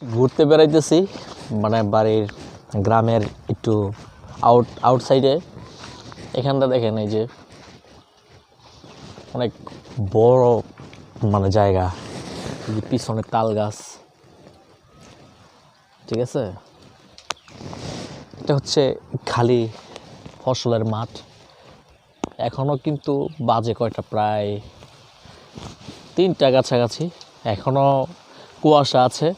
ঘুরতে বেড়াইতেছি, মানে বাড়ির গ্রামের একটু আউটসাইডে। এখানটা দেখেন, এই যে অনেক বড় মানে জায়গা, এই যে পিছনে তাল গাছ, ঠিক আছে। এটা হচ্ছে খালি ফসলের মাঠ। এখনও কিন্তু বাজে কয়টা, প্রায় 3টা কাছাকাছি। এখনও কুয়াশা আছে,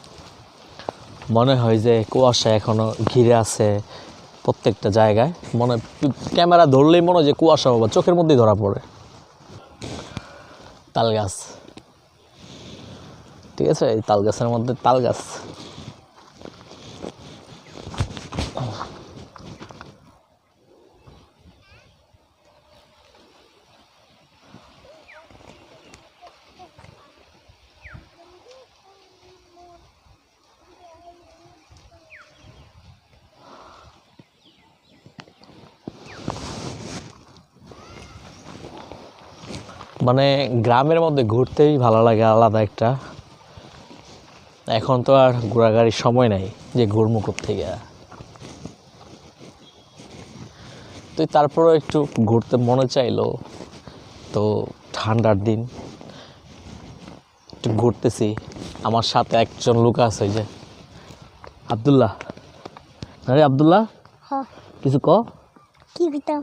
মনে হয় যে কুয়াশা এখনও ঘিরে আছে প্রত্যেকটা জায়গায়। ক্যামেরা ধরলেই মনে হয় যে কুয়াশা বা চোখের মধ্যেই ধরা পড়ে। তাল গাছ, ঠিক আছে, এই তাল গাছের মধ্যে তাল গাছ। মানে গ্রামের মধ্যে ঘুরতেই ভালো লাগে, আলাদা একটা। এখন তো আর ঘোরাঘুরির সময় নাই যে ঘুরমু থেকে। তো তারপরেও একটু ঘুরতে মনে চাইলো, তো ঠান্ডার দিন একটু ঘুরতেছি। আমার সাথে একজন লোক আছে, ওই যে আব্দুল্লাহ। আরে আব্দুল্লাহ, হ্যাঁ, কিছু ক। কি বিতা